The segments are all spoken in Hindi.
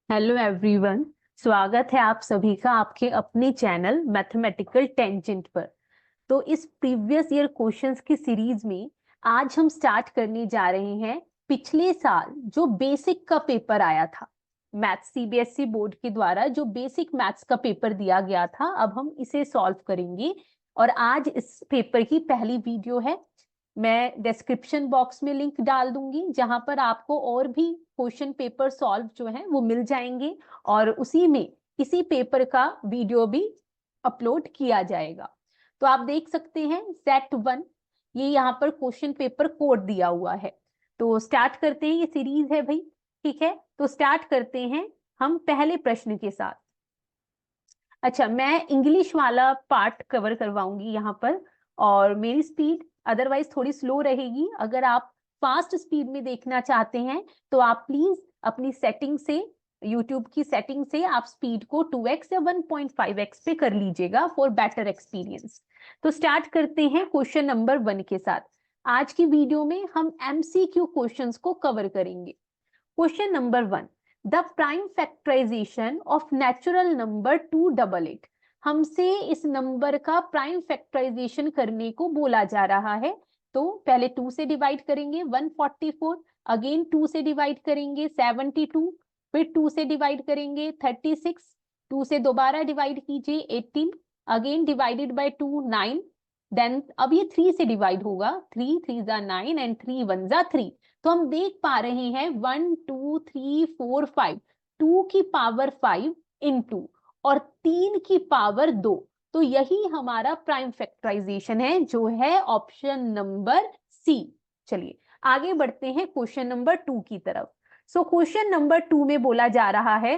Hello everyone. स्वागत है आप सभी का आपके अपने चैनल मैथमेटिकल टेंजेंट पर। तो इस प्रीवियस ईयर क्वेश्चंस की सीरीज में आज हम स्टार्ट करने जा रहे हैं पिछले साल जो बेसिक का पेपर आया था। मैथ्स सीबीएसई बोर्ड के द्वारा जो बेसिक मैथ्स का पेपर दिया गया था, अब हम इसे सॉल्व करेंगे। और आज इस पेपर की पहली वीडियो है। मैं डिस्क्रिप्शन बॉक्स में लिंक डाल दूंगी जहां पर आपको और भी क्वेश्चन पेपर सॉल्व जो है वो मिल जाएंगे, और उसी में इसी पेपर का वीडियो भी अपलोड किया जाएगा। तो आप देख सकते हैं सेट 1, ये यहाँ पर क्वेश्चन पेपर कोड दिया हुआ है। तो स्टार्ट करते हैं, ये सीरीज है भाई, ठीक है। तो स्टार्ट करते हैं हम पहले प्रश्न के साथ। अच्छा, मैं इंग्लिश वाला पार्ट कवर करवाऊंगी यहाँ पर, और मेरी स्पीड अदरवाइज थोड़ी स्लो रहेगी। अगर आप फास्ट स्पीड में देखना चाहते हैं तो आप प्लीज अपनी सेटिंग से, यूट्यूब की सेटिंग से आप स्पीड को 2x या 1.5x पे कर लीजिएगा फॉर बेटर एक्सपीरियंस। तो स्टार्ट करते हैं क्वेश्चन नंबर 1 के साथ। आज की वीडियो में हम एमसीक्यू क्वेश्चंस को कवर करेंगे। Question number 1, the prime factorization of natural number 288। हमसे इस नंबर का प्राइम फैक्टराइजेशन करने को बोला जा रहा है। तो पहले 2 से डिवाइड करेंगे 144, अगेन 2 से डिवाइड करेंगे 72, फिर 2 से डिवाइड करेंगे 36, 2 से दोबारा डिवाइड कीजिए 18, अगेन डिवाइडेड बाय 2 9, देन अब ये 3 से डिवाइड होगा, 3 3 जा 9 एंड 3 1 जा 3। तो हम देख पा रहे हैं 1 2 3 4 5, 2 की पावर 5 इंटू और 3 की पावर 2। तो यही हमारा प्राइम फैक्टराइजेशन है, जो है ऑप्शन नंबर सी। चलिए आगे बढ़ते हैं क्वेश्चन नंबर 2 की तरफ। सो क्वेश्चन नंबर 2 में बोला जा रहा है,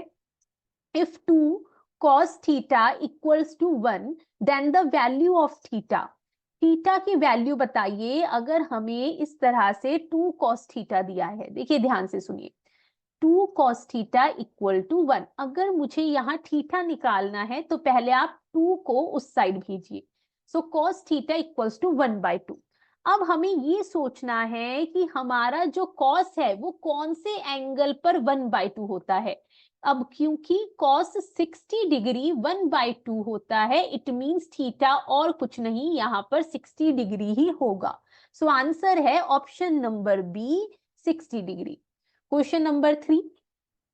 if 2 cos theta equals to 1, then the value of theta. Theta की वैल्यू बताइए अगर हमें इस तरह से 2 cos थीटा दिया है। देखिए ध्यान से सुनिए, 2 cos थीटा इक्वल टू 1। अगर मुझे यहाँ थीटा निकालना है तो पहले आप 2 को उस साइड भेजिए। सो cos थीटा इक्वल्स टू 1/2। अब हमें ये सोचना है कि हमारा जो cos है वो कौन से एंगल पर 1/2 होता है। अब क्योंकि cos 60 डिग्री 1/2 होता है, इट मींस थीटा और कुछ नहीं, यहाँ पर 60 डिग्री ही होगा। सो आंसर है option number b, 60 degree. Question number 3।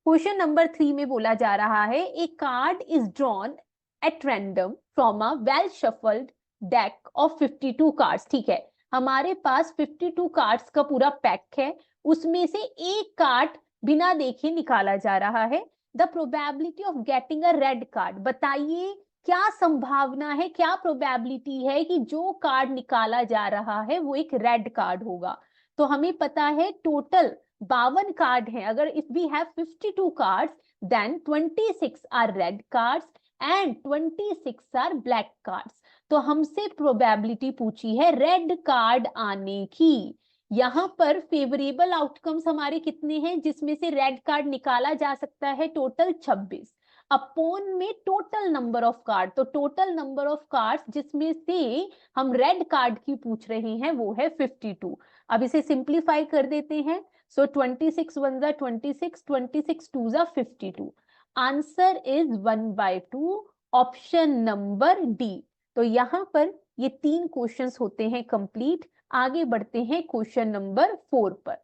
Question number 3 में बोला जा रहा है, a card is drawn at random from a well shuffled deck of 52 cards. ठीक है, हमारे पास 52 कार्ड्स का पूरा पैक है, उसमें से एक कार्ड बिना देखे निकाला जा रहा है। The probability of getting a red card. बताइए क्या संभावना है, क्या प्रोबेबिलिटी है कि जो कार्ड निकाला जा रहा है वो एक रेड कार्ड होगा। तो हमें पता है टोटल 52 कार्ड हैं। अगर if we have 52 cards, then 26 are red cards and 26 are black cards. तो हमसे प्रोबेबिलिटी पूछी है रेड कार्ड आने की। यहाँ पर फेवरेबल आउटकम्स हमारे कितने हैं जिसमें से रेड कार्ड निकाला जा सकता है, टोटल 26 अपॉन में टोटल नंबर ऑफ कार्ड। तो टोटल नंबर ऑफ कार्ड्स जिसमें से हम रेड कार्ड की पूछ रहे हैं वो है 52। अब इसे सिंप्लीफाई कर देते हैं। सो 26 1 जा 26, 26 2 जा 52। Answer is 1/2, option number D. तो यहां पर ये 3 क्वेश्चंस होते हैं कंप्लीट। आगे बढ़ते हैं क्वेश्चन नंबर 4 पर।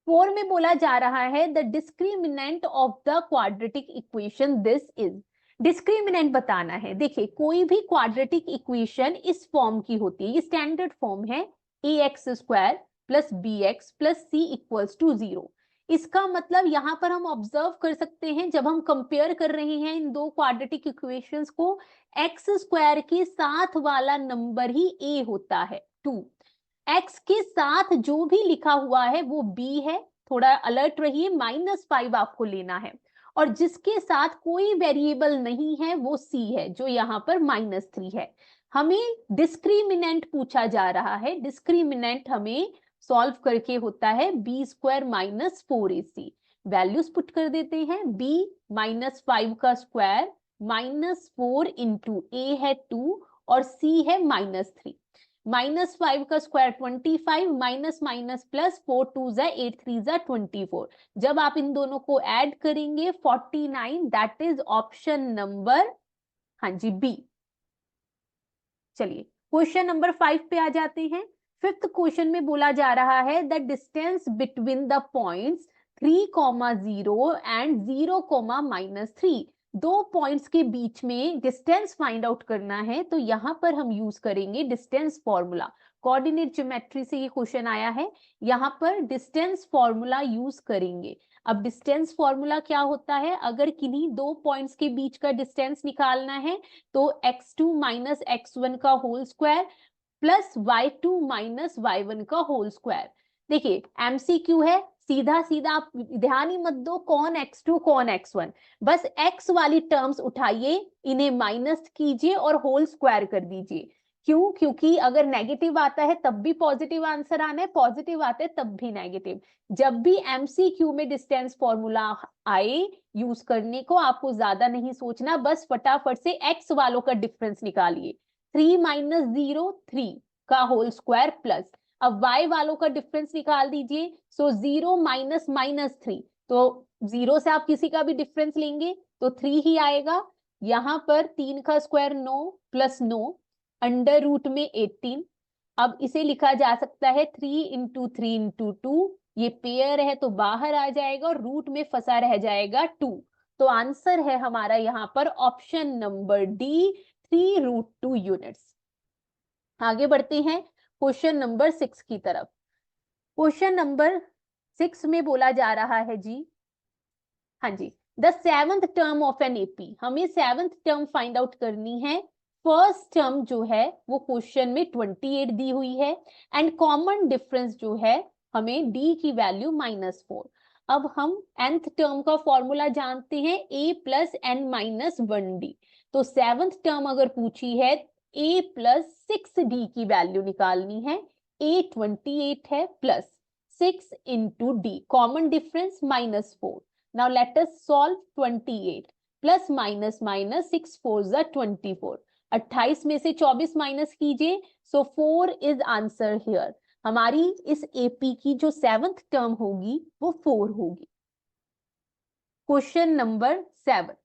4 में बोला जा रहा है, the discriminant of the quadratic equation this is. Discriminant बताना है। देखिए कोई भी क्वाड्रेटिक इक्वेशन इस फॉर्म की होती है, ये स्टैंडर्ड फॉर्म है, ax² plus bx plus c equals to 0। इसका मतलब यहां पर हम ऑब्जर्व कर सकते हैं, जब हम कंपेयर कर रहे हैं इन दो क्वाड्रेटिक इक्वेशंस को, x² के साथ वाला नंबर ही a होता है 2, x के साथ जो भी लिखा हुआ है वो b है। थोड़ा अलर्ट रहिए, -5 आपको लेना है। और जिसके साथ कोई वेरिएबल नहीं है वो c है, जो यहाँ पर -3 है। हमें डिस्क्रिमिनेंट पूछा जा रहा है। डिस्क्रिमिनेंट हमें सॉल्व करके होता है b² - 4ac। वैल्यूज पुट कर देते हैं, b -5 का स्क्वायर -4 इंटू a है 2 और c है -3। -5 का स्क्वायर 25, माइनस माइनस प्लस, 4 2 जा 8 3 जा 24। जब आप इन दोनों को ऐड करेंगे 49, दैट इज ऑप्शन नंबर, हाँ जी, बी। चलिए क्वेश्चन नंबर 5 पे आ जाते हैं। फिफ्थ क्वेश्चन में बोला जा रहा है the distance between the points 3,0 and 0,-3। दो पॉइंट्स के बीच में डिस्टेंस फाइंड आउट करना है, तो यहां पर हम यूज करेंगे डिस्टेंस फॉर्मूला। कोऑर्डिनेट ज्योमेट्री से ये क्वेश्चन आया है, यहां पर डिस्टेंस फॉर्मूला यूज करेंगे। अब डिस्टेंस फॉर्मूला क्या होता है, अगर किन्हीं दो पॉइंट्स के बीच का डिस्टेंस निकालना है तो x2 माइनस x1 का whole square plus y2 minus y1 का होल स्क्वायर। देखिए एमसीक्यू है, सीधा सीधा आप ध्यान ही मत दो कौन x2 कौन x1, बस x वाली टर्म्स उठाइए, इन्हें माइनस कीजिए और होल स्क्वायर कर दीजिए। क्यों? क्योंकि अगर नेगेटिव आता है तब भी पॉजिटिव आंसर आना है, पॉजिटिव आते हैं तब भी नेगेटिव। जब भी एमसीक्यू में डिस्टेंस फॉर्मूला आए यूज करने को, आपको ज्यादा नहीं सोचना, बस फटाफट से x वालों का डिफरेंस निकालिए। 3 माइनस 0 3 का होल स्क्वायर प्लस, अब y वालों का डिफरेंस निकाल दीजिए। सो 0 माइनस माइनस 3, तो 0 से आप किसी का भी डिफरेंस लेंगे तो 3 ही आएगा। यहां पर 3 का स्क्वायर 9 प्लस 9 अंडर रूट में 18। अब इसे लिखा जा सकता है 3 इंटू 3 इंटू 2, ये पेयर है तो बाहर आ जाएगा और रूट में फंसा रह जाएगा 2। तो आंसर है हमारा यहां पर ऑप्शन नंबर डी, 3√2 यूनिट्स। आगे बढ़ते हैं क्वेश्चन नंबर 6 की तरफ। क्वेश्चन नंबर 6 में बोला जा रहा है जी, हाँ जी, the seventh term of an AP, हमें सेवंथ टर्म फाइंड आउट करनी है। फर्स्ट टर्म जो है वो क्वेश्चन में 28 दी हुई है एंड कॉमन डिफरेंस जो है हमें डी की वैल्यू -4। अब हम nth टर्म का फॉर्मूला जानते हैं, a plus n minus 1d। तो सेवंथ टर्म अगर पूछी है a प्लस 6d की वैल्यू निकालनी है। a 28 है plus 6 into D, common difference -4। Now let us solve 28 plus minus minus 6 4 जा 24। 28 में से 24 माइनस कीजिए, सो 4 इज आंसर हियर। हमारी इस एपी की जो सेवंथ टर्म होगी वो 4 होगी। क्वेश्चन नंबर 7,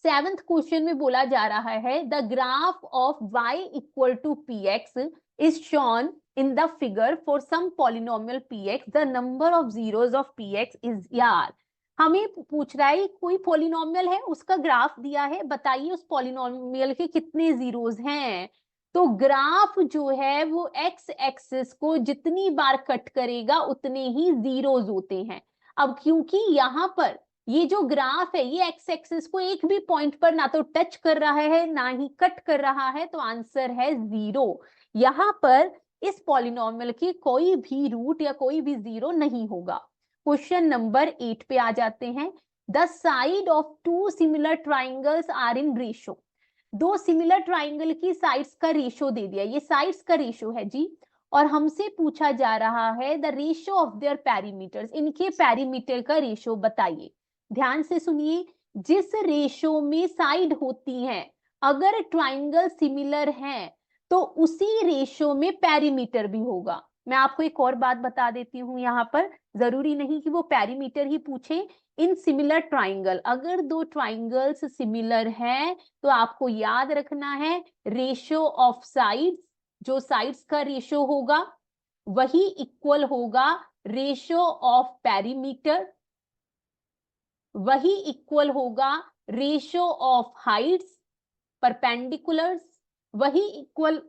सेवंथ क्वेश्चन में बोला जा रहा है the graph of y equal to px is shown in the figure for some polynomial px, the number of zeros of px is, यार हमें पूछ रहा है कोई पॉलिनोमियल है, उसका ग्राफ दिया है, बताइए उस पॉलिनोमियल के कितने जीरोस हैं। तो ग्राफ जो है वो एक्स एक्सिस को जितनी बार कट करेगा उतने ही जीरोस होते हैं। अब क्योंकि यहाँ पर ये जो ग्राफ है ये एक्स एक्सिस को एक भी पॉइंट पर ना तो टच कर रहा है ना ही कट कर रहा है, तो आंसर है 0। यहां पर इस पॉलिनोमियल की कोई भी रूट या कोई भी 0 नहीं होगा। क्वेश्चन नंबर 8 पे आ जाते हैं। The side of two similar triangles are in ratio, दो सिमिलर ट्राइंगल की साइड्स का रेशो दे दिया, ये साइड्स का रेशो है जी, और हमसे पूछा जा रहा है the ratio of their perimeters, इनके पेरीमीटर का रेशो बताइए। ध्यान से सुनिए, जिस रेशो में साइड होती हैं, अगर ट्राइंगल सिमिलर हैं तो उसी रेशो में पेरीमीटर भी होगा। मैं आपको एक और बात बता देती हूं, यहाँ पर जरूरी नहीं कि वो पेरीमीटर ही पूछे। इन सिमिलर ट्राइंगल, अगर दो ट्राइंगल्स सिमिलर हैं तो आपको याद रखना है रेशो ऑफ साइड्स, जो साइड्स का रेशो होगा वही इक्वल होगा रेशो ऑफ पेरीमीटर, वही इक्वल होगा रेशो ऑफ हाइट्स परपेंडिकुलर्स, वही इक्वल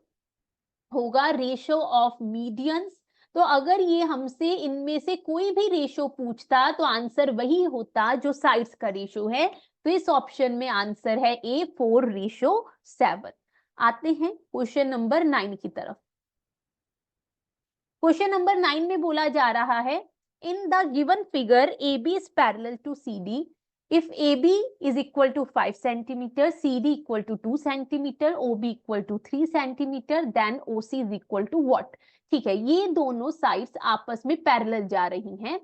होगा रेशो ऑफ मीडियंस। तो अगर ये हमसे इनमें से कोई भी रेशो पूछता तो आंसर वही होता जो साइड्स का रेशो है। तो इस ऑप्शन में आंसर है ए 4:7। आते हैं क्वेश्चन नंबर 9 की तरफ। क्वेश्चन नंबर 9 में बोला जा रहा है in the given figure AB is parallel to CD, if AB is equal to 5 centimeter, CD equal to 2 centimeter, OB equal to 3 centimeter, then OC is equal to what? ठीक है, ये दोनों साइड्स आपस में पैरेलल जा रही हैं।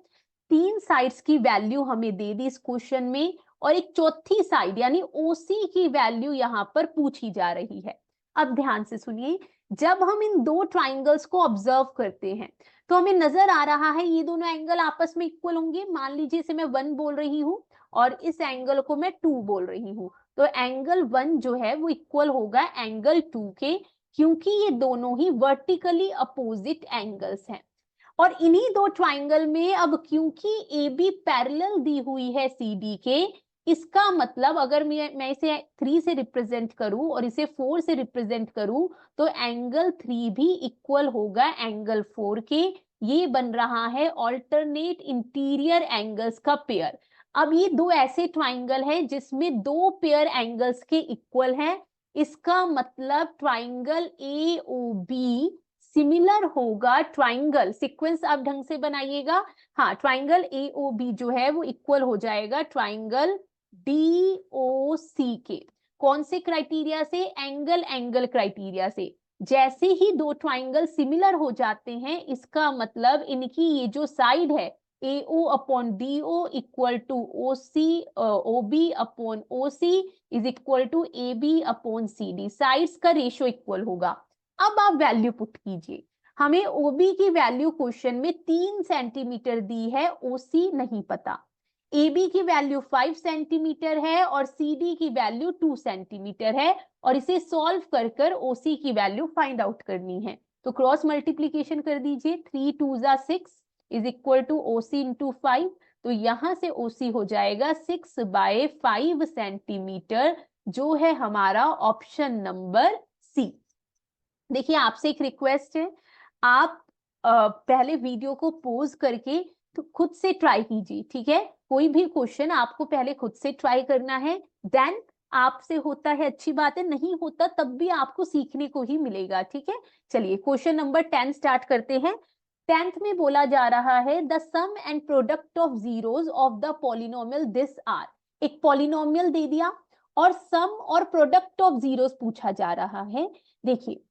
तीन साइड्स की वैल्यू हमें दे दी इस क्वेश्चन में, और एक चौथी साइड यानी OC की वैल्यू यहाँ पर पूछी जा रही है। अब ध्यान से सुनिए, जब हम इन दो ट्राइंगल्स को ऑब्जर्व करते हैं तो हमें नजर आ रहा है ये दोनों एंगल आपस में इक्वल होंगे। मान लीजिए इसे मैं 1 बोल रही हूँ और इस एंगल को मैं 2 बोल रही हूँ, तो एंगल 1 जो है वो इक्वल होगा एंगल 2 के, क्योंकि ये दोनों ही वर्टिकली अपोजिट एंगल्स हैं। और इन्हीं दो ट्राइंगल में अब क्योंकि ए बी पैरेलल दी हुई है सी डी के, इसका मतलब अगर मैं इसे 3 से रिप्रेजेंट करूं और इसे 4 से रिप्रेजेंट करूं तो एंगल 3 भी इक्वल होगा एंगल 4 के। ये बन रहा है ऑल्टरनेट इंटीरियर एंगल्स का पेयर। अब ये दो ऐसे ट्राइंगल हैं जिसमें दो पेयर एंगल्स के इक्वल हैं, इसका मतलब triangle A O B similar होगा ट्राइंगल, सीक्वेंस आप ढंग से बनाइएगा, हाँ, ट्राइंगल ए ओ बी जो है वो इक्वल हो जाएगा ट्राइंगल डी ओ सी के। कौन से क्राइटेरिया से? एंगल एंगल क्राइटेरिया से। जैसे ही दो ट्राइंगल सिमिलर हो जाते हैं इसका मतलब इनकी ये जो साइड है a o upon d o equal to o c, o b upon o c is equal to a B upon c d, sides का रेशियो इक्वल होगा। अब आप वैल्यू पुट कीजिए, हमें ओबी की वैल्यू क्वेश्चन में 3 सेंटीमीटर दी है, ओसी नहीं पता। AB की वैल्यू 5 सेंटीमीटर है और CD की वैल्यू 2 सेंटीमीटर है, और इसे सॉल्व कर कर OC की वैल्यू फाइंड आउट करनी है। तो क्रॉस मल्टीप्लीकेशन कर दीजिए, 3 2 6 is equal to OC into 5, तो यहां से OC हो जाएगा 6/5 सेंटीमीटर, जो है हमारा ऑप्शन नंबर सी। देखिए आपसे एक रिक्वेस्ट है, आप पहले वीडियो को पॉज करके तो खुद से ट्राई कीजिए, ठीक है? कोई भी क्वेश्चन आपको पहले खुद से ट्राई करना है, देन आपसे होता है अच्छी बात है, नहीं होता तब भी आपको सीखने को ही मिलेगा, ठीक है? चलिए क्वेश्चन नंबर 10 स्टार्ट करते हैं। 10th में बोला जा रहा है the sum and product of zeros of the polynomial this are. एक पॉलिनोमियल दे दिया और सम और प्रोडक्ट ऑफ जीरोस पूछा जा रहा है। देखिए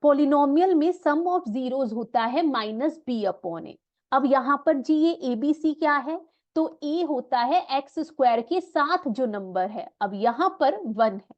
पॉलिनोमियल में सम ऑफ जीरोस होता है माइनस बी अपॉन ए। अब यहां पर जी ये एबीसी क्या है? तो ए होता है एक्स स्क्वायर के साथ जो नंबर है, अब यहां पर 1 है,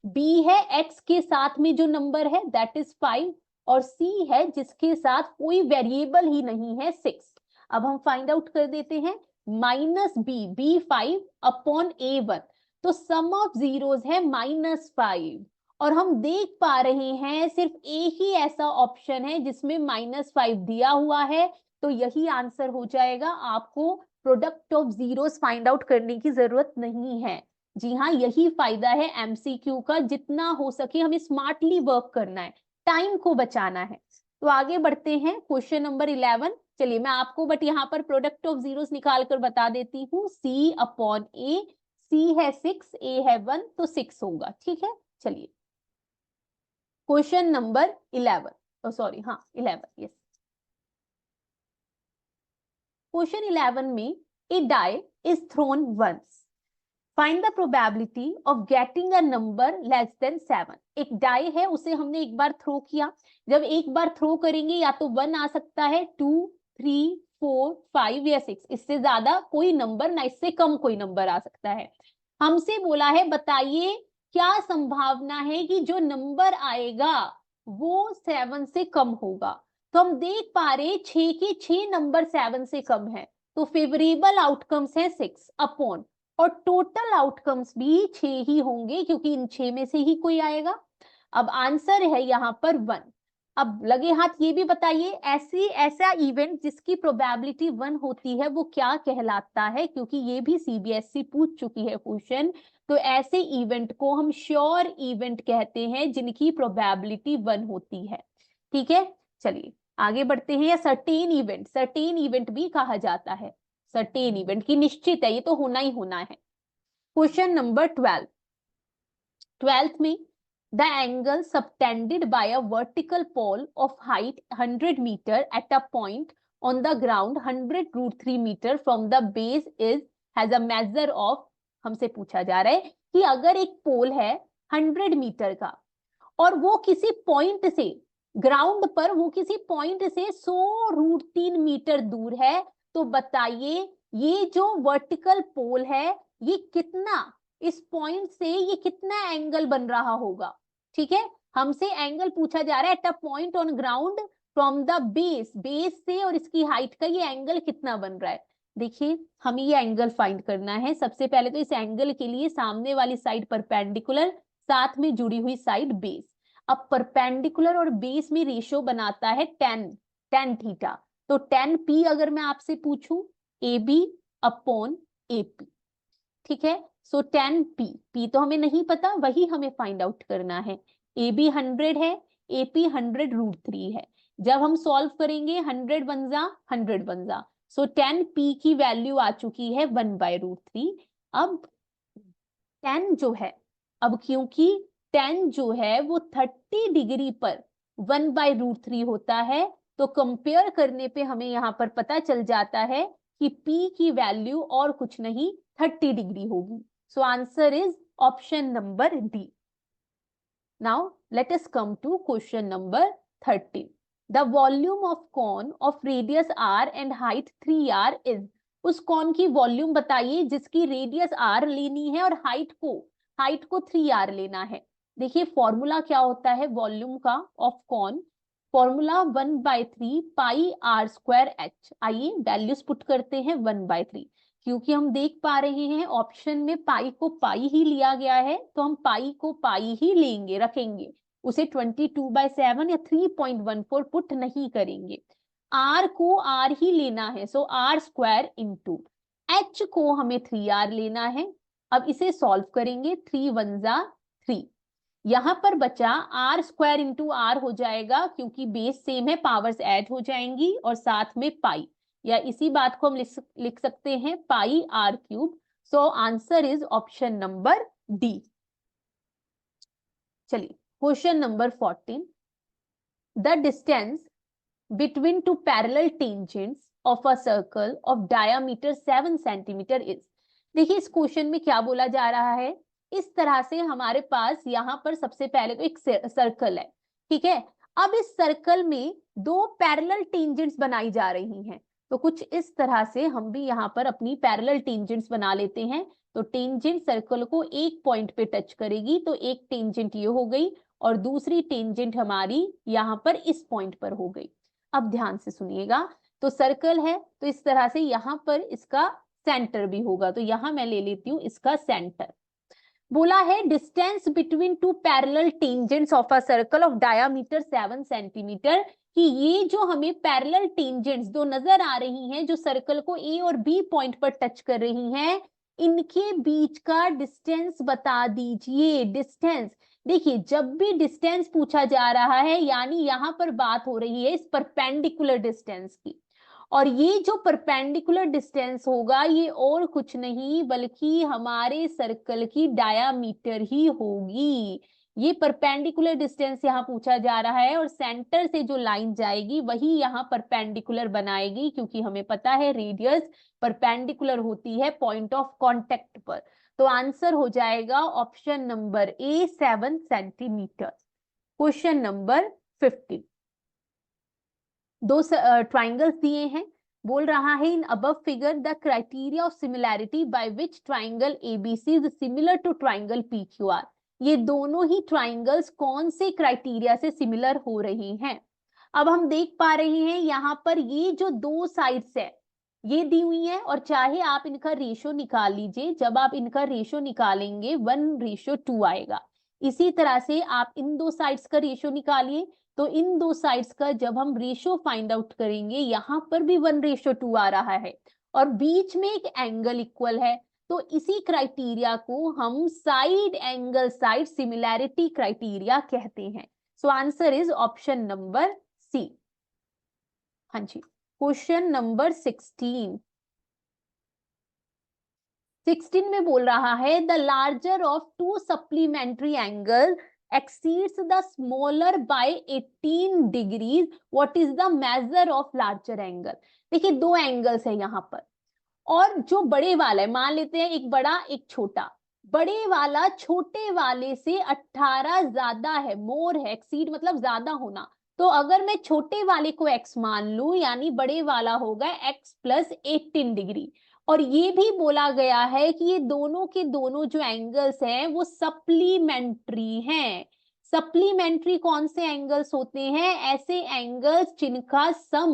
बी है एक्स के साथ में जो नंबर है दैट इज 5, और सी है जिसके साथ कोई वेरिएबल ही नहीं है 6। अब हम फाइंड आउट कर देते हैं, माइनस बी 5 अपॉन ए 1, तो सम ऑफ जीरोस है -5, और हम देख पा रहे हैं सिर्फ एक ही ऐसा ऑप्शन है जिसमें -5 दिया हुआ है, तो यही आंसर हो जाएगा। आपको product of zeros find out करने की जरूरत नहीं है। जी हाँ, यही फायदा है एमसीक्यू का, जितना हो सके हमें स्मार्टली वर्क करना है, टाइम को बचाना है। तो आगे बढ़ते हैं क्वेश्चन नंबर 11। चलिए मैं आपको बट यहाँ पर प्रोडक्ट ऑफ जीरोस निकाल कर बता देती हूँ, सी अपॉन ए, सी है 6, ए है 1, तो 6 होगा, ठीक है? चलिए क्वेश्चन नंबर 11, सॉरी हाँ 11, यस। क्वेश्चन 11 में a die is thrown once, find the probability of getting a number less than 7। एक डाई है, उसे हमने एक बार थ्रो किया, जब एक बार थ्रो करेंगे या तो 1 आ सकता है, 2 3 4 5 या 6, इससे ज्यादा कोई नंबर ना, इससे कम कोई नंबर आ सकता है। हमसे बोला है बताइए क्या संभावना है कि जो नंबर आएगा वो 7 से कम होगा। तो हम देख पा रहे 6 के 6 नंबर 7 से कम है, तो फेवरेबल आउटकम्स है 6 अपॉन, और टोटल आउटकम्स भी 6 ही होंगे क्योंकि इन 6 में से ही कोई आएगा। अब आंसर है यहां पर 1। अब लगे हाथ ये भी बताइए ऐसा इवेंट जिसकी प्रोबेबिलिटी 1 होती है वो क्या कहलाता है, क्योंकि ये भी सीबीएसई पूछ चुकी है क्वेश्चन। तो ऐसे इवेंट को हम श्योर इवेंट कहते हैं जिनकी प्रोबेबिलिटी 1 होती है, ठीक है? चलिए आगे बढ़ते हैं। या सर्टेन इवेंट भी कहा जाता है, सर्टेन इवेंट की निश्चित है, ये तो होना ही होना है। क्वेश्चन नंबर 12th में the angle subtended by a vertical pole of height 100 meter at a point on the ground 100√3 meter from the base is has a measure of, हमसे पूछा जा रहा है कि अगर एक पोल है 100 मीटर का और वो किसी पॉइंट से, ग्राउंड पर वो किसी पॉइंट से 100√3 मीटर दूर है, तो बताइए ये जो वर्टिकल पोल है ये कितना, इस पॉइंट से ये कितना एंगल बन रहा होगा, ठीक है? हमसे एंगल पूछा जा रहा है at a point on ground from the base, base से और इसकी हाइट का ये एंगल कितना बन रहा है। देखिए हमें ये एंगल फाइंड करना है। सबसे पहले तो इस एंगल के लिए सामने वाली साइड परपेंडिकुलर, साथ में जुड़ी हुई साइड बेस। अब परपेंडिकुलर और बेस में रेशियो बनाता है टेन थीटा। तो टेन पी अगर मैं आपसे पूछूं, A B upon A P, ठीक है। सो टेन पी, पी तो हमें नहीं पता, वही हमें फाइंड आउट करना है। ए बी 100 है, ए पी 100√3 है। जब हम सॉल्व करेंगे 100 बन जा, सो टेन पी की वैल्यू आ चुकी है 1/√3। अब टेन जो है, अब क्योंकि टेन जो है वो 30 डिग्री पर 1/√3 होता है, तो कंपेयर करने पे हमें यहां पर पता चल जाता है कि P की वैल्यू और कुछ नहीं 30 डिग्री होगी। So answer is option number D. Now let us come to question number 13। The volume of cone of radius r and height 3r is. उस कॉन की वॉल्यूम बताइए जिसकी रेडियस r लेनी है और हाइट को 3r लेना है। देखिए फॉर्मूला क्या होता है वॉल्यूम का of cone, formula 1/3 pi r² h। आइए वैल्यूज पुट करते हैं 1/3। क्योंकि हम देख पा रहे हैं ऑप्शन में पाई को पाई ही लिया गया है, तो हम पाई को पाई ही लेंगे, रखेंगे, उसे 22/7 या 3.14 पुट नहीं करेंगे। आर को आर ही लेना है, सो r² इंटू एच को हमें 3r लेना है। अब इसे सॉल्व करेंगे, 3 1 जा 3, यहां पर बचा r² इंटू आर हो जाएगा, क्योंकि बेस सेम है, पावर्स ऐड हो जाएंगी, और साथ में पाई, या इसी बात को हम लिख सकते हैं pi r³। So answer is option number d. चलिए question number 14। The distance between two parallel tangents of a circle of diameter 7 centimetre is. देखिए इस क्वेश्चन में क्या बोला जा रहा है, इस तरह से हमारे पास यहां पर सबसे पहले तो एक सर्कल है, ठीक है। अब इस सर्कल में दो पैरेलल टेंजेंट्स बनाई जा रही हैं, तो कुछ इस तरह से हम भी यहाँ पर अपनी पैरेलल टेंजेंट्स बना लेते हैं। तो टेंजेंट सर्कल को एक पॉइंट पे टच करेगी, तो एक टेंजेंट ये हो गई और दूसरी टेंजेंट हमारी यहाँ पर इस पॉइंट पर हो गई। अब ध्यान से सुनिएगा, तो सर्कल है तो इस तरह से यहां पर इसका सेंटर भी होगा, तो यहां मैं ले लेती हूं इसका सेंटर। बोला है distance between two parallel tangents of a circle of diameter 7 centimetre, कि ये जो हमें पैरेलल टेंजेंट्स दो नजर आ रही हैं जो सर्कल को ए और बी पॉइंट पर टच कर रही हैं, इनके बीच का डिस्टेंस बता दीजिए। डिस्टेंस, देखिए जब भी डिस्टेंस पूछा जा रहा है यानी यहां पर बात हो रही है इस परपेंडिकुलर डिस्टेंस की, और ये जो परपेंडिकुलर डिस्टेंस होगा ये और कुछ नहीं बल्कि हमारे सर्कल की डायामीटर ही होगी। ये परपेंडिकुलर डिस्टेंस यहाँ पूछा जा रहा है, और सेंटर से जो लाइन जाएगी वही यहाँ परपेंडिकुलर बनाएगी, क्योंकि हमें पता है रेडियस परपेंडिकुलर होती है पॉइंट ऑफ कांटेक्ट पर। तो आंसर हो जाएगा option number A 7 centimetre. Question number 15। दो ट्राइंगल्स दिए हैं, बोल रहा है in above figure the criteria of similarity by which triangle ABC is similar to triangle PQR. ये दोनों ही ट्राइंगल्स कौन से क्राइटेरिया से सिमिलर हो रही हैं। अब हम देख पा रहे हैं यहाँ पर ये जो दो साइड्स है ये दी हुई है, और चाहे आप इनका रेशो निकाल लीजिए, जब आप इनका रेशो निकालेंगे 1:2 आएगा। इसी तरह से आप इन दो साइड्स का रेशो निकालिए, तो इन दो साइड्स का जब हम रेशो फाइंड आउट करेंगे यहां पर भी 1:2 आ रहा है, और बीच में एक एंगल इक्वल है, तो इसी क्राइटेरिया को हम side angle side similarity criteria कहते हैं। So answer is option number C. हाँ जी, क्वेश्चन नंबर 16 में बोल रहा है the larger of two supplementary angle exceeds the smaller by 18 degrees, what is the measure of larger angle। देखिए दो एंगल्स है यहाँ पर, और जो बड़े वाला है, मान लेते हैं एक बड़ा एक छोटा, बड़े वाला छोटे वाले से 18 ज्यादा है, मोर है, एक्सीड मतलब ज्यादा होना, तो अगर मैं छोटे वाले को x मान लू यानी बड़े वाला होगा x + 18 डिग्री। और ये भी बोला गया है कि ये दोनों के दोनों जो एंगल्स हैं वो सप्लीमेंट्री हैं। सप्लीमेंट्री कौन से एंगल्स होते हैं? ऐसे एंगल्स जिनका सम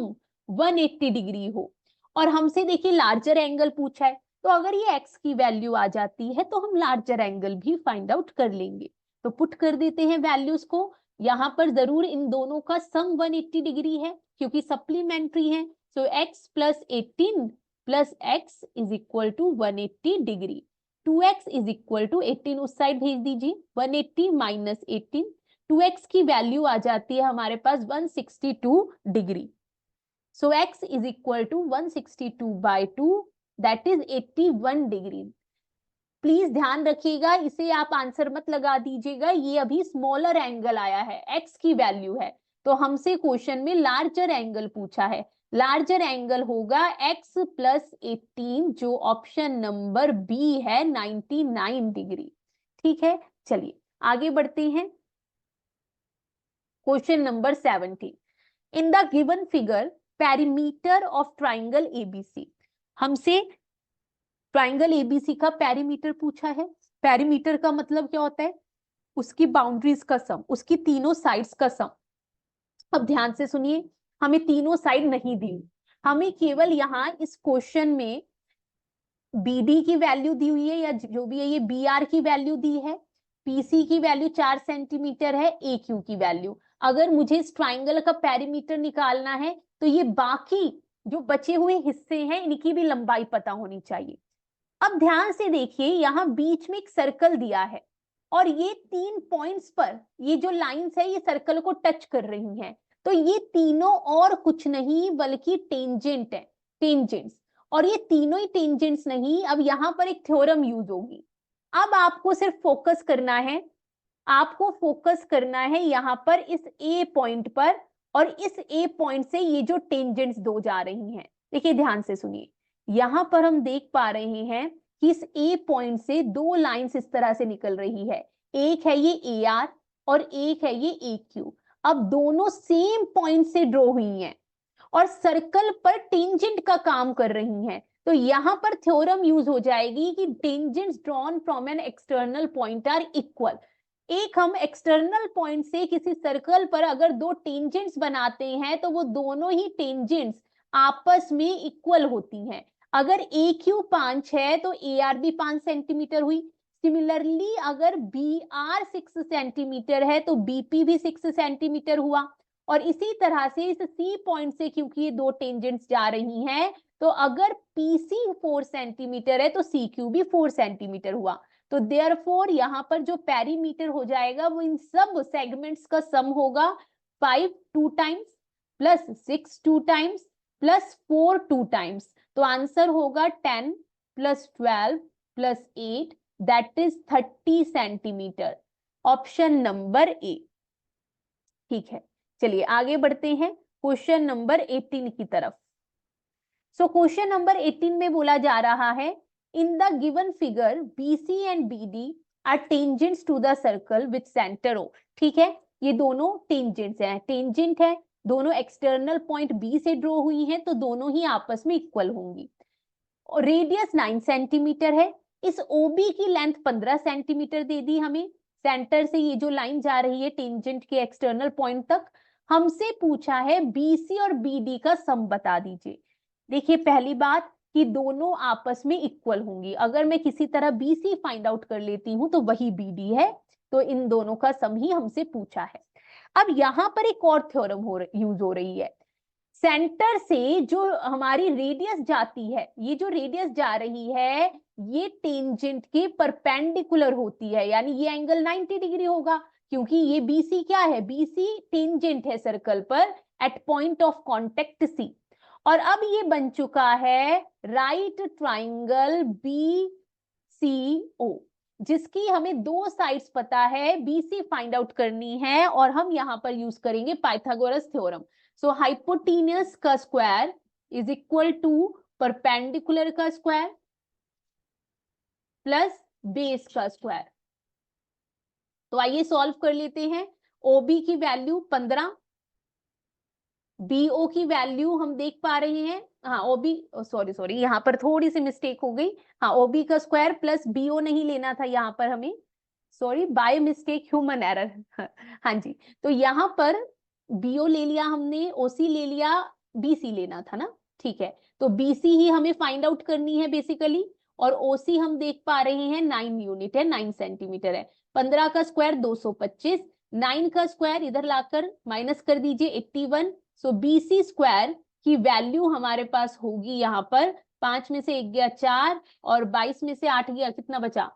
180 डिग्री हो। और हमसे देखिए लार्जर एंगल पूछा है, तो अगर ये x की वैल्यू आ जाती है तो हम लार्जर एंगल भी फाइंड आउट कर लेंगे। तो पुट कर देते हैं वैल्यूज को। यहाँ पर जरूर इन दोनों का सम 180 डिग्री है क्योंकि सप्लीमेंट्री है। So x plus 18 plus x is equal to 180 degree. 2x is equal to 18 उस साइड भेज दीजिए, 180 माइनस 18, 2x की वैल्यू आ जाती है हमारे पास 162 degree. So x is equal to 162 by 2 that is 81 degree. Please ध्यान रखिएगा, इसे आप आंसर मत लगा दीजिएगा, ये अभी स्मॉलर एंगल आया है, x की वैल्यू है, तो हमसे क्वेश्चन में लार्जर एंगल पूछा है। लार्जर एंगल होगा x प्लस 18 जो ऑप्शन नंबर बी है 99 डिग्री। ठीक है, चलिए आगे बढ़ते हैं। Question number 17, in the given figure perimeter of triangle ABC. हमसे ट्राइंगल एबीसी का पेरीमीटर पूछा है। पेरीमीटर का मतलब क्या होता है? उसकी बाउंड्रीज का सम, उसकी तीनों साइड्स का सम। अब ध्यान से सुनिए, हमें तीनों साइड नहीं दी, हमें केवल यहाँ इस क्वेश्चन में बीडी की वैल्यू दी हुई है या जो भी है, ये बी आर की वैल्यू दी है, पीसी की वैल्यू 4 सेंटीमीटर है, ए क्यू की वैल्यू। अगर मुझे इस ट्राइंगल का पेरीमीटर निकालना है तो ये बाकी जो बचे हुए हिस्से हैं इनकी भी लंबाई पता होनी चाहिए। अब ध्यान से देखिए, यहां बीच में एक सर्कल दिया है और ये 3 पॉइंट्स पर ये जो लाइंस है ये सर्कल को टच कर रही हैं, तो ये तीनों और कुछ नहीं बल्कि टेंजेंट है, टेंजेंट्स। और ये तीनों ही टेंजेंट्स नहीं, अब यहां पर एक थ्योरम यूज होगी। अब आपको सिर्फ फोकस करना है, आपको फोकस करना है यहां पर इस ए पॉइंट पर, और इस ए पॉइंट से ये जो टेंजेंट्स दो जा रही हैं, देखिए ध्यान से सुनिए, यहां पर हम देख पा रहे हैं कि इस ए पॉइंट से दो लाइंस इस तरह से निकल रही है, एक है ये ए आर और एक है ये ए क्यू। अब दोनों सेम पॉइंट से ड्रॉ हुई हैं और सर्कल पर टेंजेंट का काम कर रही हैं, तो यहां पर थ्योरम यूज हो जाएगी कि tangents drawn from an external point are equal. एक हम एक्सटर्नल पॉइंट से किसी सर्कल पर अगर दो टेंजेंट्स बनाते हैं तो वो दोनों ही टेंजेंट्स आपस में इक्वल होती हैं। अगर ए क्यू 5 है तो ए आर भी 5 सेंटीमीटर हुई। सिमिलरली अगर बी आर 6 सेंटीमीटर है तो बीपी भी 6 सेंटीमीटर हुआ। और इसी तरह से इस सी पॉइंट से क्योंकि ये दो टेंजेंट्स जा रही हैं, तो अगर पीसी 4 सेंटीमीटर है तो सी क्यू भी 4 सेंटीमीटर हुआ। तो देयरफॉर यहां पर जो पेरीमीटर हो जाएगा वो इन सब सेगमेंट्स का सम होगा, 5 2 times plus 6 2 times plus 4 2 times. तो आंसर होगा 10 plus 12 plus 8 that is 30 centimetre, option number ए। ठीक है, चलिए आगे बढ़ते हैं क्वेश्चन नंबर 18 की तरफ। सो क्वेश्चन नंबर 18 में बोला जा रहा है, in the given figure BC and BD are tangents to the circle with centre O। ठीक है, ये दोनों टेंजेंट्स हैं, टेंजेंट है, दोनों एक्सटर्नल पॉइंट B से ड्रॉ हुई हैं तो दोनों ही आपस में इक्वल होंगी। और रेडियस 9 सेंटीमीटर है, इस OB की लेंथ 15 सेंटीमीटर दे दी हमें, सेंटर से ये जो लाइन जा रही है टेंजेंट के एक्सटर्नल पॉइंट तक। हमसे पूछा है BC और BD का सम बता दीजिए। देखिए पहली बात कि दोनों आपस में इक्वल होंगी, अगर मैं किसी तरह BC फाइंड आउट कर लेती हूं तो वही BD है, तो इन दोनों का सम ही हमसे पूछा है। अब यहां पर एक और थ्योरम यूज हो रही है, सेंटर से जो हमारी रेडियस जाती है, ये जो रेडियस जा रही है ये टेंजेंट के परपेंडिकुलर होती है, यानी ये एंगल 90 डिग्री होगा क्योंकि ये BC क्या है, BC टेंजेंट है सर्कल पर at point of contact C। और अब ये बन चुका है राइट ट्राइंगल BCO, जिसकी हमें दो साइड्स पता है, BC फाइंड आउट करनी है और हम यहां पर यूज करेंगे पाइथागोरस थ्योरम। सो हाइपोटेन्यूस का square is equal to perpendicular का स्क्वायर प्लस बेस का स्क्वायर। तो आइए सॉल्व कर लेते हैं। OB की वैल्यू 15, BO की वैल्यू हम देख पा रहे हैं, हाँ OB सॉरी यहाँ पर थोड़ी सी मिस्टेक हो गई, हाँ OB का स्क्वायर प्लस BO नहीं लेना था यहाँ पर हमें, sorry, by mistake, human error. हाँ जी, तो यहाँ पर बीओ ले लिया हमने, ओसी ले लिया, बीसी लेना था ना, ठीक है। तो बीसी ही हमें फाइंड आउट करनी है बेसिकली, और ओसी हम देख पा रहे हैं 9 यूनिट है, 9 सेंटीमीटर है। 15 का स्क्वायर 225, 9 का स्क्वायर इधर लाकर माइनस कर दीजिए 81। सो बीसी स्क्वायर की वैल्यू हमारे पास होगी यहाँ पर, 5 में से 1 गया 4, और 22 में से 8 गया, कितना बचा,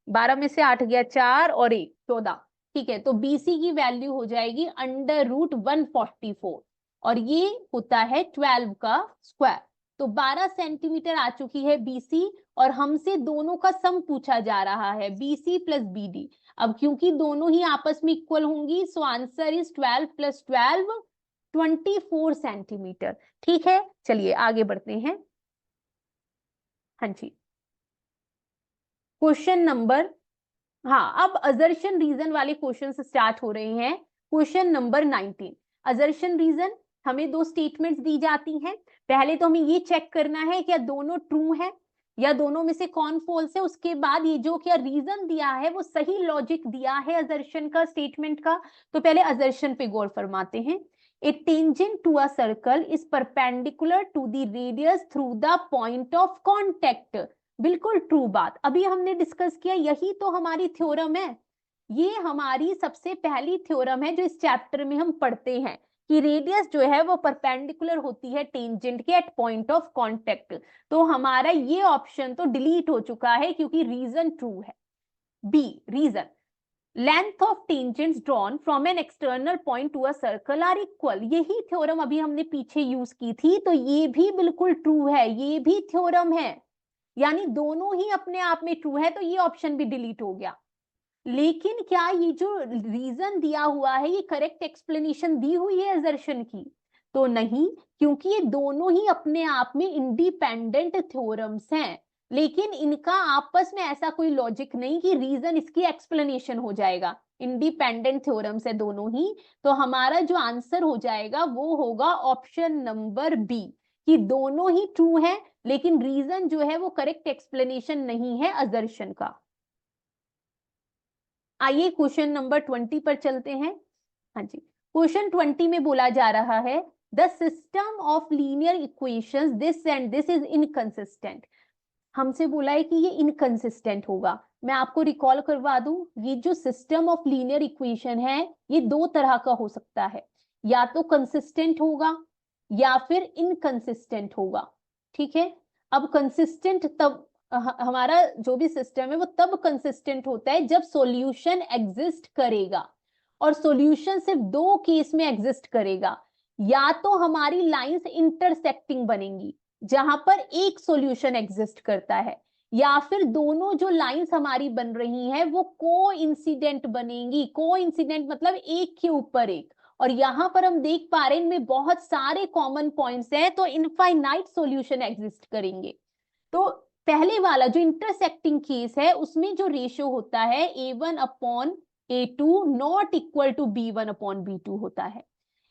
12 में से 8 गया 4 और 1 14। ठीक है, तो बीसी की वैल्यू हो जाएगी √144, और ये होता है 12 का स्क्वायर। तो 12 सेंटीमीटर आ चुकी है बीसी, और हमसे दोनों का सम पूछा जा रहा है, बीसी प्लस बीडी। अब क्योंकि दोनों ही आपस में इक्वल होंगी, सो आंसर इज 12 + 12 24 सेंटीमीटर। ठीक है, चलिए आगे बढ़ते हैं। हाँ जी, क्वेश्चन नंबर, हाँ, अब अजर्शन रीजन वाले क्वेश्चन स्टार्ट हो रहे हैं। Question number 19, assertion reason. हमें दो स्टेटमेंट्स दी जाती हैं, पहले तो हमें ये चेक करना है क्या दोनों ट्रू है या दोनों में से कौन फॉल्स है। उसके बाद ये जो क्या रीजन दिया है वो सही लॉजिक दिया है अजर्शन का, स्टेटमेंट का। तो पहले अजर्शन पे गौर फरमाते हैं। A tangent to a circle is perpendicular to the radius through the point of contact. बिल्कुल ट्रू बात, अभी हमने डिस्कस किया, यही तो हमारी थ्योरम है। ये हमारी सबसे पहली थ्योरम है जो इस चैप्टर में हम पढ़ते हैं कि रेडियस जो है वो परपेंडिकुलर होती है टेंजेंट के एट पॉइंट ऑफ कांटेक्ट। तो हमारा ये ऑप्शन तो डिलीट हो चुका है क्योंकि रीजन ट्रू है। B reason, length of tangents drawn from an external point to a circle are equal. यही थ्योरम अभी हमने पीछे यूज की थी, तो ये भी बिल्कुल ट्रू है, ये भी थ्योरम है, यानी दोनों ही अपने आप में ट्रू है, तो ये ऑप्शन भी डिलीट हो गया। लेकिन क्या ये जो रीजन दिया हुआ है ये करेक्ट एक्सप्लेनेशन दी हुई है असर्शन की? तो नहीं, क्योंकि ये दोनों ही अपने आप में इंडिपेंडेंट थ्योरम्स हैं, लेकिन इनका आपस में ऐसा कोई लॉजिक नहीं कि रीजन इसकी एक्सप्लेनेशन हो जाएगा। इंडिपेंडेंट थ्योरम्स है दोनों ही, तो हमारा जो आंसर हो जाएगा वो होगा ऑप्शन नंबर बी, कि दोनों ही ट्रू है लेकिन रीजन जो है वो करेक्ट एक्सप्लेनेशन नहीं है असर्शन का। आइए क्वेश्चन नंबर 20 पर चलते हैं। हाँ जी, क्वेश्चन 20 में बोला जा रहा है the system of linear equations this and this is inconsistent. हमसे बोला है कि ये इनकंसिस्टेंट होगा। मैं आपको रिकॉल करवा दूं, ये जो सिस्टम ऑफ लीनियर इक्वेशन है ये दो तरह का हो सकता है, या तो कंसिस्टेंट होगा या फिर इनकंसिस्टेंट होगा। ठीक है, अब कंसिस्टेंट तब, हमारा जो भी सिस्टम है वो तब कंसिस्टेंट होता है जब सॉल्यूशन एग्जिस्ट करेगा, और सॉल्यूशन सिर्फ दो केस में एग्जिस्ट करेगा। या तो हमारी लाइंस इंटरसेक्टिंग बनेंगी जहां पर एक सॉल्यूशन एग्जिस्ट करता है, या फिर दोनों जो लाइंस हमारी बन रही हैं वो को इंसिडेंट बनेंगी। को इंसिडेंट मतलब एक के ऊपर एक, और यहां पर हम देख पा रहे हैं इनमें बहुत सारे कॉमन पॉइंट्स हैं, तो इनफाइनाइट सॉल्यूशन एग्जिस्ट करेंगे। तो पहले वाला जो इंटरसेक्टिंग केस है उसमें जो रेशियो होता है A1/A2 not equal to B1/B2 होता है।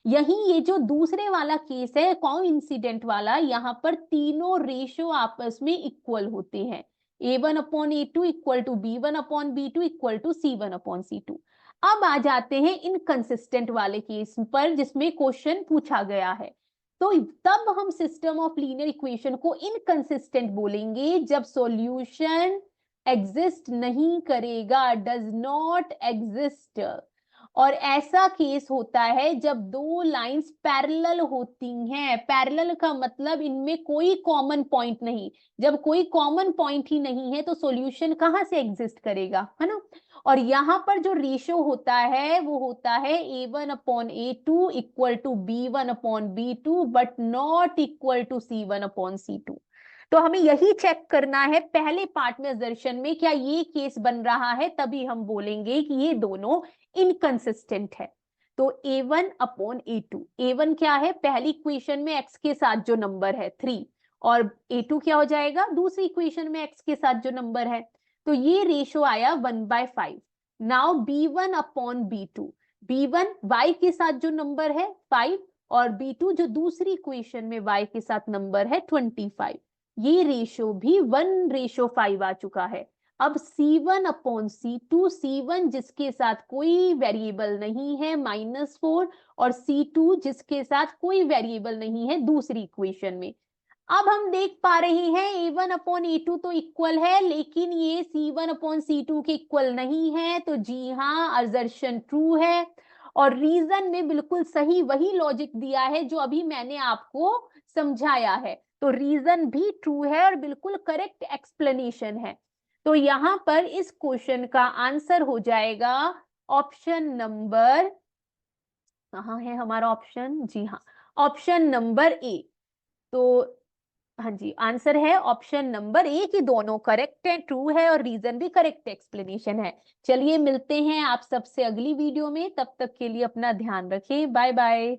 यही ये जो दूसरे वाला केस है कोइंसिडेंट वाला, यहाँ पर तीनों रेशियो आपस में इक्वल होते हैं, A1/A2 equal to B1/B2 equal to C1/C2। अब आ जाते हैं इनकंसिस्टेंट वाले केस पर जिसमें क्वेश्चन पूछा गया है। तो तब हम सिस्टम ऑफ लीनियर इक्वेशन को इनकंसिस्टेंट बोलेंगे जब सॉल्यूशन एग्जिस्ट नहीं करेगा, डज नॉट एग्जिस्ट। और ऐसा केस होता है जब दो लाइंस पैरेलल होती हैं। पैरेलल का मतलब इनमें कोई कॉमन पॉइंट नहीं, जब कोई कॉमन पॉइंट ही नहीं है तो सॉल्यूशन कहां से एग्जिस्ट करेगा, है ना। और यहां पर जो रेशियो होता है वो होता है A1/A2 equal to B1/B2 but not equal to C1/C2। तो हमें यही चेक करना है पहले पार्ट में असर्शन में, क्या ये केस बन रहा है, तभी हम बोलेंगे कि ये दोनों इनकंसिस्टेंट है। तो A1/A2, A1 क्या है, पहली इक्वेशन में x के साथ जो नंबर है 3, और A2 क्या हो जाएगा दूसरी इक्वेशन में x के साथ जो नंबर है। तो ये रेशियो आया 1/5। नाउ B1/B2, B1 y के साथ जो नंबर है 5, और B2 जो दूसरी इक्वेशन में y के साथ नंबर है 25। ये रेशियो भी 1/5 आ चुका है। अब C1 अपॉन C2, C1 जिसके साथ कोई वेरिएबल नहीं है -4 और C2 जिसके साथ कोई वेरिएबल नहीं है दूसरी इक्वेशन में। अब हम देख पा रहे हैं A1 अपॉन A2 तो इक्वल है, लेकिन ये C1 अपॉन C2 के इक्वल नहीं है। तो जी हाँ, असर्शन ट्रू है और रीजन में बिल्कुल सही वही लॉजिक दिया है जो अभी मैंने आपको समझाया है। तो रीजन भी ट्रू है और बिल्कुल करेक्ट एक्सप्लेनेशन है। तो यहां पर इस क्वेश्चन का आंसर हो जाएगा ऑप्शन नंबर, कहाँ है हमारा ऑप्शन, जी हाँ, ऑप्शन नंबर ए। तो हाँ जी, आंसर है ऑप्शन नंबर ए कि दोनों करेक्ट है, ट्रू है और रीजन भी करेक्ट एक्सप्लेनेशन है। चलिए मिलते हैं आप सबसे अगली वीडियो में, तब तक के लिए अपना ध्यान रखें, बाय बाय।